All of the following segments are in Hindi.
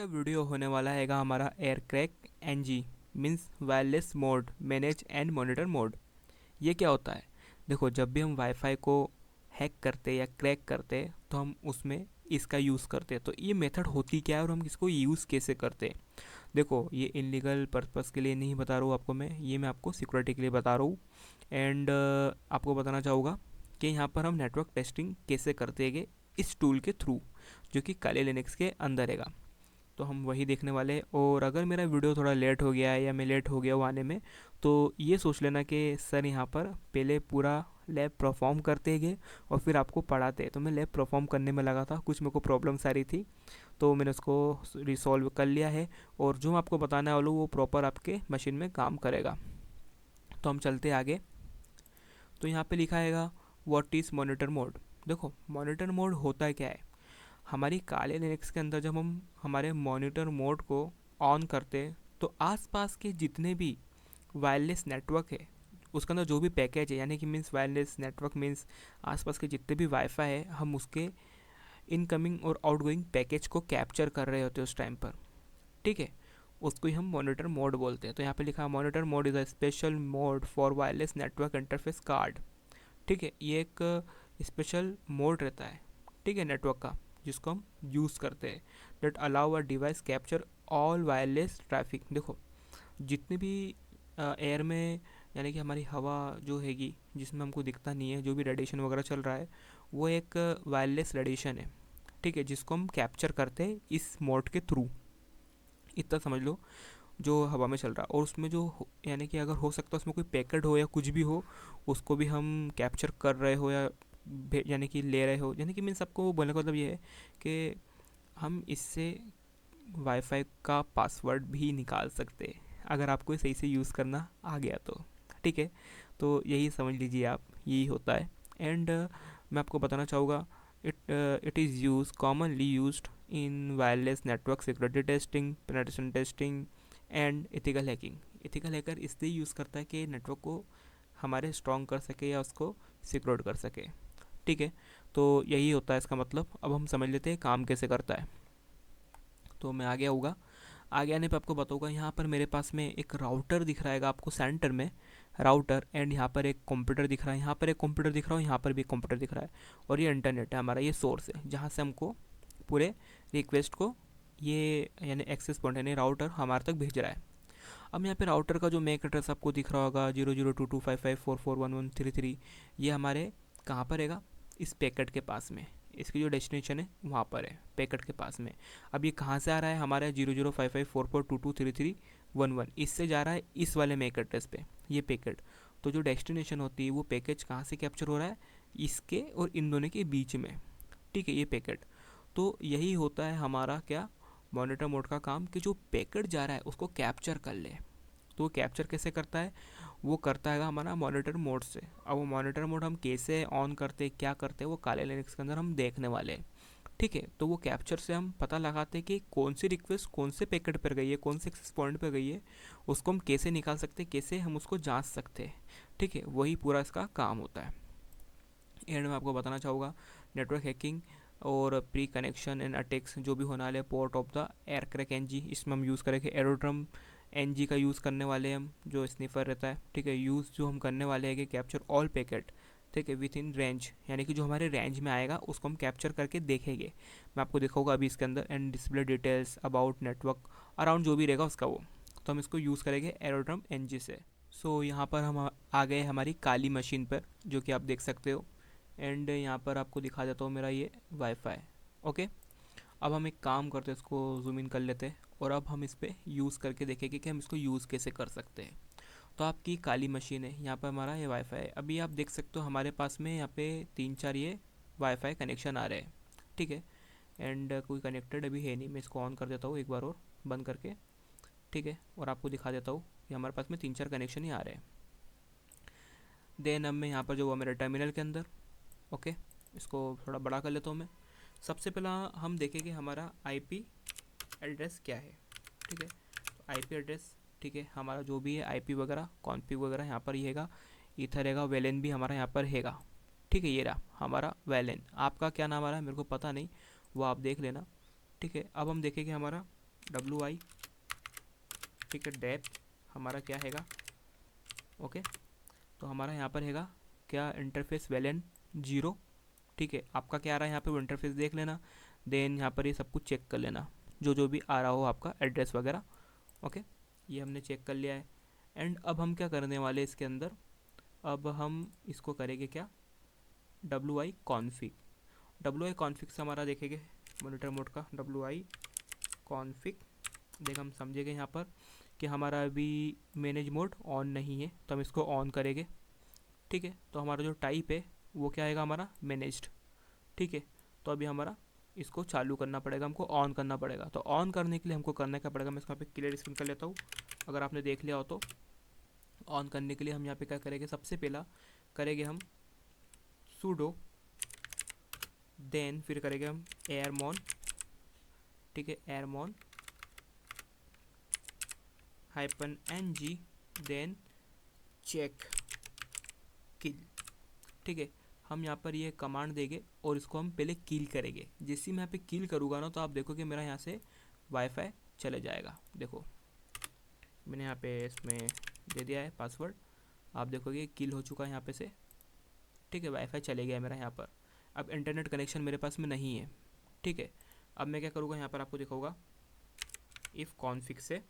का वीडियो होने वाला हैगा हमारा Aircrack NG means wireless mode manage and monitor mode. ये क्या होता है? देखो, जब भी हम वाईफाई को हैक करते या क्रैक करते तो हम उसमें इसका यूज़ करते हैं। तो ये मेथड होती क्या है और हम इसको यूज़ कैसे करते हैं? देखो, ये इलीगल पर्पस के लिए नहीं बता रहा हूँ आपको मैं आपको सिक्योरिटी के लिए बता रहा हूँ। एंड आपको बताना चाहूँगा कि यहाँ पर हम नेटवर्क टेस्टिंग कैसे करते हैं इस टूल के थ्रू, जो कि काले लिनक्स के अंदर हैगा। तो हम वही देखने वाले हैं। और अगर मेरा वीडियो थोड़ा लेट हो गया है या मैं लेट हो गया हूँ आने में, तो ये सोच लेना कि सर यहाँ पर पहले पूरा लैब परफॉर्म करते गए और फिर आपको पढ़ाते। तो मैं लैब परफॉर्म करने में लगा था, कुछ मेरे को प्रॉब्लम्स आ रही थी, तो मैंने उसको रिसॉल्व कर लिया है। और जो मैं आपको बताने वाला हूँ वो प्रॉपर आपके मशीन में काम करेगा। तो हम चलते आगे। तो यहाँ पे लिखा हैगा व्हाट इज़ मॉनिटर मोड। देखो, मॉनिटर मोड होता है क्या है? हमारी काले लिनक्स के अंदर जब हम हमारे मॉनिटर मोड को ऑन करते हैं तो आसपास के जितने भी वायरलेस नेटवर्क है उसके अंदर जो भी पैकेज है, यानी कि मीन्स वायरलेस नेटवर्क मीन्स आसपास के जितने भी वाईफाई है, हम उसके इनकमिंग और आउटगोइंग पैकेज को कैप्चर कर रहे होते हैं उस टाइम पर। ठीक है, उसको ही हम मॉनिटर मोड बोलते हैं। तो यहाँ पे लिखा है monitor mode is a special mode for wireless network interface card. ठीक है, ये एक स्पेशल मोड रहता है, ठीक है, नेटवर्क का, जिसको हम यूज़ करते हैं। That allow a device capture all wireless traffic. देखो, जितने भी एयर में, यानी कि हमारी हवा जो हैगी जिसमें हमको दिखता नहीं है, जो भी रेडिएशन वगैरह चल रहा है, वो एक वायरलेस रेडिएशन है। ठीक है, जिसको हम कैप्चर करते हैं इस मोड के थ्रू। इतना समझ लो, जो हवा में चल रहा है और उसमें जो यानी कि अगर हो सकता है उसमें कोई पैकेट हो या कुछ भी हो, उसको भी हम कैप्चर कर रहे हो या यानी कि ले रहे हो। यानी कि मीन्स आपको बोलने का मतलब ये है कि हम इससे वाईफाई का पासवर्ड भी निकाल सकते हैं, अगर आपको सही से यूज़ करना आ गया तो। ठीक है, तो यही समझ लीजिए आप, यही होता है। एंड मैं आपको बताना चाहूँगा, it is use commonly used in wireless network security testing, penetration testing and ethical hacking. Ethical hacker इसलिए यूज़ करता है कि नेटवर्क को हमारे स्ट्रॉन्ग कर सके या उसको सिक्योर कर सके। ठीक है, तो यही होता है इसका मतलब। अब हम समझ लेते हैं काम कैसे करता है। तो मैं आगे आऊँगा। आगे आने पे आपको बताऊँगा, यहाँ पर मेरे पास में एक राउटर दिख रहा है आपको सेंटर में, राउटर। एंड यहाँ पर एक कंप्यूटर दिख रहा है, यहाँ पर एक कंप्यूटर दिख रहा है, यहाँ पर भी एक कंप्यूटर दिख रहा है। और ये इंटरनेट है हमारा, ये सोर्स है जहाँ से हमको पूरे रिक्वेस्ट को ये यानी एक्सेस पॉइंट यानी राउटर हमारे तक भेज रहा है। अब यहाँ पे राउटर का जो मैक एड्रेस आपको दिख रहा होगा 002255441133, ये हमारे कहाँ पर रहेगा? इस पैकेट के पास में। इसकी जो डेस्टिनेशन है वहाँ पर है, पैकेट के पास में। अब ये कहाँ से आ रहा है? हमारा 005544223311, इससे जा रहा है इस वाले मैक एड्रेस पे ये पैकेट। तो जो डेस्टिनेशन होती है वो पैकेज कहाँ से कैप्चर हो रहा है? इसके और इन दोनों के बीच में। ठीक है, ये पैकेट। तो यही होता है हमारा क्या, मॉनिटर मोड का काम, कि जो पैकेट जा रहा है उसको कैप्चर कर ले। तो वो कैप्चर कैसे करता है? वो करता है हमारा मॉनिटर मोड से। अब वो मॉनिटर मोड हम कैसे ऑन करते हैं, क्या करते हैं, वो काले लिनक्स के अंदर हम देखने वाले हैं। ठीक है, तो वो कैप्चर से हम पता लगाते हैं कि कौन सी रिक्वेस्ट कौन से पैकेट पर गई है, कौन से एक्सेस पॉइंट पर गई है, उसको हम कैसे निकाल सकते हैं, कैसे हम उसको जांच सकते हैं। ठीक है, वही पूरा इसका काम होता है। एंड मैं आपको बताना चाहूँगा, नेटवर्क हैकिंग और प्री कनेक्शन एंड अटैक्स जो भी होने वाले पोर्ट ऑफ द एयरक्रैक एनजी, इसमें हम यूज़ करेंगे एरोड्रम एनजी का यूज़ करने वाले हैं हम, जो स्निफर रहता है। ठीक है, यूज़ जो हम करने वाले हैं कि कैप्चर ऑल पैकेट, ठीक है, विथ इन रेंज, यानी कि जो हमारे रेंज में आएगा उसको हम कैप्चर करके देखेंगे। मैं आपको दिखाऊंगा अभी इसके अंदर। And display details about network around जो भी रहेगा उसका वो, तो हम इसको यूज़ करेंगे एरोड्रम एनजी से। सो यहाँ पर हम आ गए हमारी काली मशीन पर, जो कि आप देख सकते हो। एंड यहाँ पर आपको दिखा देता हूँ मेरा ये वाईफाई। ओके, अब हम एक काम करते हैं, इसको जूम इन कर लेते हैं और अब हम इस पर यूज़ करके देखेंगे कि हम इसको यूज़ कैसे कर सकते हैं। तो आपकी काली मशीन है, यहाँ पर हमारा ये वाईफाई है। अभी आप देख सकते हो हमारे पास में यहाँ पे 3-4 ये वाईफाई कनेक्शन आ रहे हैं। ठीक है, एंड कोई कनेक्टेड अभी है नहीं। मैं इसको ऑन कर देता हूँ एक बार और बंद करके। ठीक है, और आपको दिखा देता हूँ कि हमारे पास में 3-4 कनेक्शन ही आ रहे हैं। देन अब मैं यहाँ पर जो हुआ मेरे टर्मिनल के अंदर, ओके, इसको थोड़ा बड़ा कर लेता हूँ मैं। सबसे पहला हम देखेंगे हमारा आईपी एड्रेस क्या है। ठीक है, तो आईपी एड्रेस, ठीक है, हमारा जो भी है आईपी वगैरह कॉन्फ़िग वगैरह यहाँ पर ही हैगा। ईथर हैगा, वेलेन भी हमारा यहाँ पर हैगा। ठीक है, ये रहा हमारा वेलेन। आपका क्या नाम आ रहा है मेरे को पता नहीं, वो आप देख लेना। ठीक है, अब हम देखेंगे हमारा WI, ठीक है, डेप हमारा क्या हैगा, ओके। तो हमारा यहाँ पर हैगा क्या, इंटरफेस वेलन 0, ठीक है। आपका क्या आ रहा है यहाँ पे वो इंटरफेस देख लेना, देन यहाँ पर ये सब कुछ चेक कर लेना, जो भी आ रहा हो आपका एड्रेस वगैरह, ओके। ये हमने चेक कर लिया है। एंड अब हम क्या करने वाले इसके अंदर, अब हम इसको करेंगे क्या, WI कॉन्फिग। WI कॉन्फिग से हमारा देखेंगे मॉनिटर मोड का WI कॉन्फिग, देख हम समझेंगे यहाँ पर कि हमारा अभी मैनेज मोड ऑन नहीं है, तो हम इसको ऑन करेंगे, ठीक है। तो हमारा जो टाइप है वो क्या आएगा, हमारा मैनेज्ड, ठीक है। तो अभी हमारा इसको चालू करना पड़ेगा, हमको ऑन करना पड़ेगा। तो ऑन करने के लिए हमको करने का पड़ेगा, मैं इसको यहाँ पे क्लियर स्क्रीन कर लेता हूँ, अगर आपने देख लिया हो तो। ऑन करने के लिए हम यहाँ पे क्या करेंगे, सबसे पहला करेंगे हम sudo, देन फिर करेंगे हम airmon, ठीक है, airmon -ng, देन चेक किल, ठीक है। हम यहाँ पर ये कमांड देंगे और इसको हम पहले किल करेंगे। जैसे मैं यहाँ पे किल करूँगा ना, तो आप देखो कि मेरा यहाँ से वाईफाई चले जाएगा। देखो मैंने यहाँ पे इसमें दे दिया है पासवर्ड, आप देखोगे किल हो चुका है यहाँ पे से, ठीक है, वाईफाई चले गया है मेरा यहाँ पर। अब इंटरनेट कनेक्शन मेरे पास में नहीं है, ठीक है। अब मैं क्या करूँगा, यहाँ पर आपको दिखाऊंगा इफ़ कॉन्फिग से,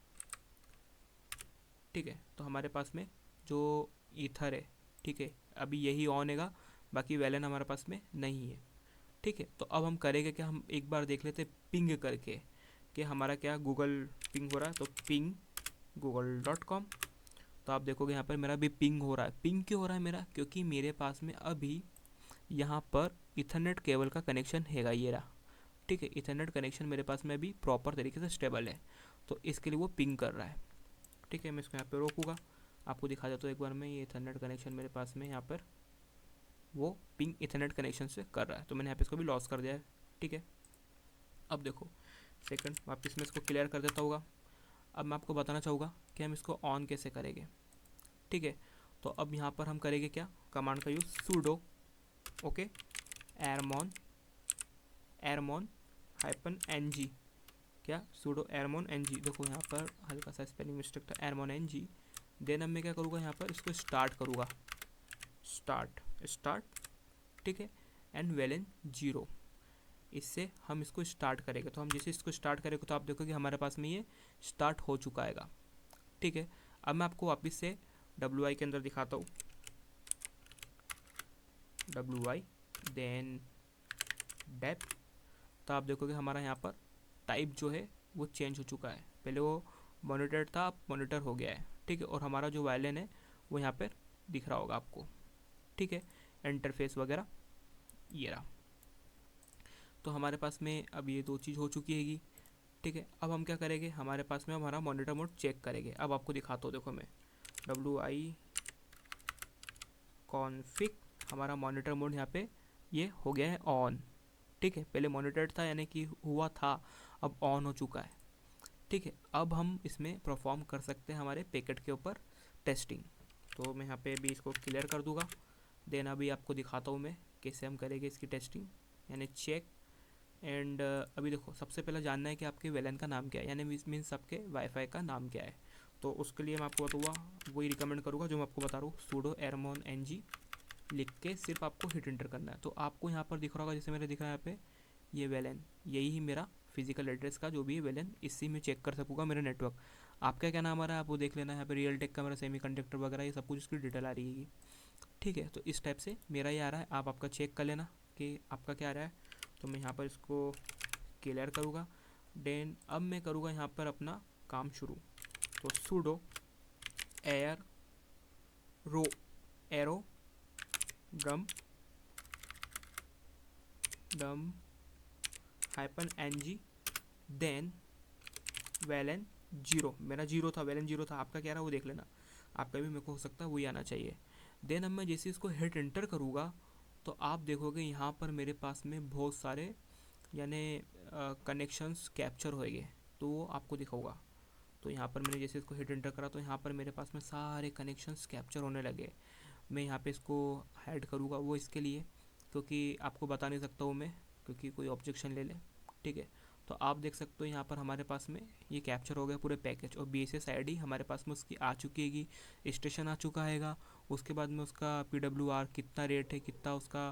ठीक है। तो हमारे पास में जो ईथर है, ठीक है, अभी यही ऑन हैगा, बाकी वेलन हमारे पास में नहीं है, ठीक है। तो अब हम करेंगे क्या, हम एक बार देख लेते पिंग करके कि हमारा क्या गूगल पिंग हो रहा है। तो पिंग google.com, तो आप देखोगे यहाँ पर मेरा भी पिंग हो रहा है। पिंग क्यों हो रहा है मेरा, क्योंकि मेरे पास में अभी यहाँ पर इथरनेट केबल का कनेक्शन हैगा, ये रहा, ठीक है। इथरनेट कनेक्शन मेरे पास में अभी प्रॉपर तरीके से स्टेबल है, तो इसके लिए वो पिंग कर रहा है, ठीक है। मैं इसको यहाँ पे रोकूंगा, आपको दिखा देता हूँ एक बार में, ये इथरनेट कनेक्शन मेरे पास में यहाँ पर वो पिंग इथरनेट कनेक्शन से कर रहा है, तो मैंने यहाँ पे इसको भी लॉस कर दिया है, ठीक है। अब देखो सेकंड वापस मैं इसको क्लियर कर देता होगा। अब मैं आपको बताना चाहूँगा कि हम इसको ऑन कैसे करेंगे, ठीक है। तो अब यहाँ पर हम करेंगे क्या, कमांड का use sudo, okay, airmon -ng, क्या sudo airmon ng, देखो यहाँ पर हल्का सा स्पेलिंग मिस्टेक था, airmon ng। देन अब मैं क्या करूँगा, यहाँ पर इसको स्टार्ट करूँगा, स्टार्ट, ठीक है, एंड वेलन 0, इससे हम इसको स्टार्ट करेंगे। तो हम जैसे इसको स्टार्ट करेंगे तो आप देखोगे हमारे पास में ये स्टार्ट हो चुका है, ठीक है। अब मैं आपको वापस से WI के अंदर दिखाता हूँ, WI देन डेप, तो आप देखोगे हमारा यहाँ पर टाइप जो है वो चेंज हो चुका है, पहले वो मॉनिटर था, अब मॉनिटर हो गया है, ठीक है। और हमारा जो वायलिन है वो यहाँ पर दिख रहा होगा आपको, ठीक है, इंटरफेस वगैरह ये रहा। तो हमारे पास में अब ये दो चीज़ हो चुकी हैगी, ठीक है। अब हम क्या करेंगे, हमारे पास में हमारा मॉनिटर मोड चेक करेंगे। अब आपको दिखाता हूँ, देखो मैं WI कॉन्फिग, हमारा मॉनिटर मोड यहाँ पे ये हो गया है ऑन, ठीक है। पहले मॉनिटर था यानी कि हुआ था, अब ऑन हो चुका है, ठीक है। अब हम इसमें परफॉर्म कर सकते हैं हमारे पैकेट के ऊपर टेस्टिंग। तो मैं यहाँ पे अभी इसको क्लियर कर दूंगा, देन अभी आपको दिखाता हूँ मैं कैसे हम करेंगे इसकी टेस्टिंग, यानी चेक। एंड अभी देखो सबसे पहले जानना है कि आपके वेलन का नाम क्या है, यानी मीन्स आपके वाईफाई का नाम क्या है। तो उसके लिए मैं आपको बताऊँगा, वही रिकमेंड करूँगा जो मैं आपको बता रहा हूँ, sudo airmon ng लिख के सिर्फ आपको हिट एंटर करना है। तो आपको यहाँ पर दिख रहा होगा, जैसे मेरे दिख रहा है यहाँ पे ये वेलन, यही ही मेरा फिजिकल एड्रेस का जो भी है वेलन, इसी में चेक कर सकूँगा मेरा नेटवर्क। आपका क्या नाम आ रहा है आप वो देख लेना, यहाँ पे रियल टेक का मेरा सेमी कंडक्टर वगैरह ये सब कुछ इसकी डिटेल आ रही है, ठीक है। तो इस टाइप से मेरा ये आ रहा है, आप आपका चेक कर लेना कि आपका क्या आ रहा है। तो मैं यहाँ पर इसको क्लियर करूँगा, देन अब मैं करूँगा यहाँ पर अपना काम शुरू। तो sudo एरो डम -ng, देन वेलन 0, मेरा 0 था, वेलन 0 था, आपका क्या रहा वो देख लेना, आपका भी मेरे को हो सकता है वही आना चाहिए। देन अब मैं जैसे इसको हिट एंटर करूँगा तो आप देखोगे यहाँ पर मेरे पास में बहुत सारे यानी कनेक्शंस कैप्चर होएंगे, तो वो आपको दिखाऊंगा। तो यहाँ पर मैंने जैसे इसको हिट एंटर करा तो यहाँ पर मेरे पास में सारे कनेक्शंस कैप्चर होने लगे। मैं यहाँ पे इसको हाइड करूँगा, वो इसके लिए क्योंकि आपको बता नहीं सकता हूँ मैं, क्योंकि कोई ऑब्जेक्शन ले ले, ठीक है। तो आप देख सकते हो यहाँ पर हमारे पास में ये कैप्चर हो गया पूरे पैकेज, और BSS ID हमारे पास में उसकी आ चुकी है, स्टेशन आ चुका हैगा। उसके बाद में उसका PWR कितना रेट है, कितना उसका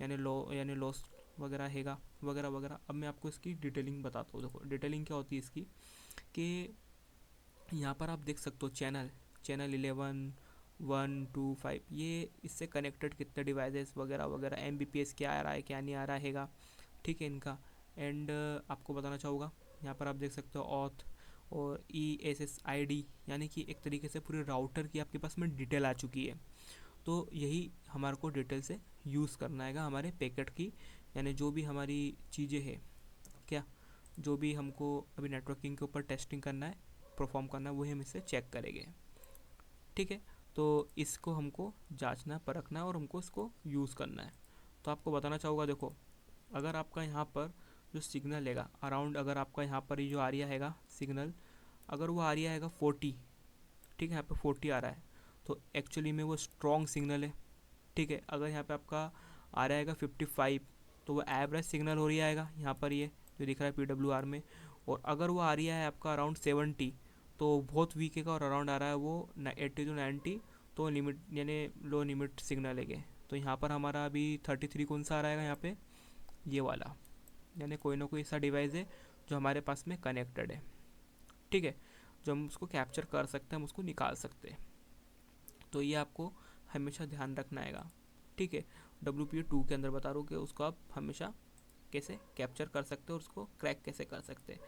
यानी लॉस वगैरह हैगा, वगैरह वगैरह। अब मैं आपको इसकी डिटेलिंग बताता हूँ। देखो डिटेलिंग क्या होती है इसकी, कि यहाँ पर आप देख सकते हो चैनल 11, 1, 2, 5, ये इससे कनेक्टेड कितने डिवाइसेस वगैरह वगैरह, MBPS क्या आ रहा है क्या नहीं आ रहा हैगा, ठीक है इनका। एंड आपको बताना चाहूँगा, यहाँ पर आप देख सकते हो ऑथ और ESSID, यानी कि एक तरीके से पूरे राउटर की आपके पास में डिटेल आ चुकी है। तो यही हमारे को डिटेल से यूज़ करना है हमारे पैकेट की, यानी जो भी हमारी चीज़ें हैं, क्या जो भी हमको अभी नेटवर्किंग के ऊपर टेस्टिंग करना है, परफॉर्म करना है, वही हम इससे चेक करेंगे, ठीक है। तो इसको हमको जांचना परखना है और हमको इसको यूज़ करना है। तो आपको बताना चाहूँगा, देखो अगर आपका यहाँ पर जो सिग्नल हैगा अराउंड, अगर आपका यहाँ पर ये जो आ रहा हैगा सिग्नल, अगर वो आ रहा हैगा 40, ठीक है, यहाँ पे 40 आ रहा है, तो एक्चुअली में वो स्ट्रॉन्ग सिग्नल है, ठीक है। अगर यहाँ पे आपका आ रहा है 55, तो वो एवरेज सिग्नल हो रहा है यहाँ पर, ये जो दिख रहा है PWR में। और अगर वो आ रहा है आपका अराउंड 70, तो बहुत वीक है, और अराउंड आ रहा है वो 80 to 90, तो लिमिट यानी लो लिमिट सिग्नल है। तो यहाँ पर हमारा अभी 33 कौन सा आ रहा है यहाँ पे, ये वाला, यानी कोई ना कोई ऐसा डिवाइस है जो हमारे पास में कनेक्टेड है, ठीक है, जो हम उसको कैप्चर कर सकते हैं, हम उसको निकाल सकते हैं। तो ये आपको हमेशा ध्यान रखना है, ठीक है। WPA2 के अंदर बता रहा हूँ कि उसको आप हमेशा कैसे कैप्चर कर सकते हो और उसको क्रैक कैसे कर सकते हैं।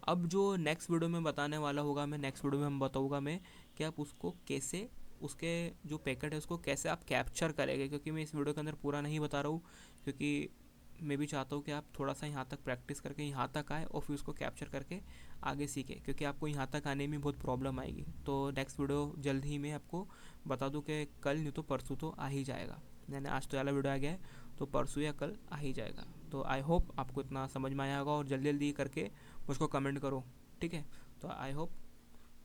अब जो नेक्स्ट वीडियो में बताने वाला होगा, मैं नेक्स्ट वीडियो में हम बताऊँगा मैं कि आप उसको कैसे, उसके जो पैकेट है उसको कैसे आप कैप्चर करेंगे, क्योंकि मैं इस वीडियो के अंदर पूरा नहीं बता रहा हूँ, क्योंकि मैं भी चाहता हूँ कि आप थोड़ा सा यहाँ तक प्रैक्टिस करके यहाँ तक आए और फिर उसको कैप्चर करके आगे सीखें, क्योंकि आपको यहाँ तक आने में बहुत प्रॉब्लम आएगी। तो नेक्स्ट वीडियो जल्द ही मैं आपको बता दूँ कि कल नहीं तो परसों तो आ ही जाएगा, यानी आज तो वाला वीडियो आ गया है, तो परसों या कल आ ही जाएगा। तो आई होप आपको इतना समझ में आया होगा, और जल्दी जल्दी करके मुझको कमेंट करो, ठीक है। तो I hope,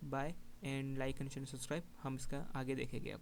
bye and like and share subscribe, हम इसका आगे देखेंगे अब।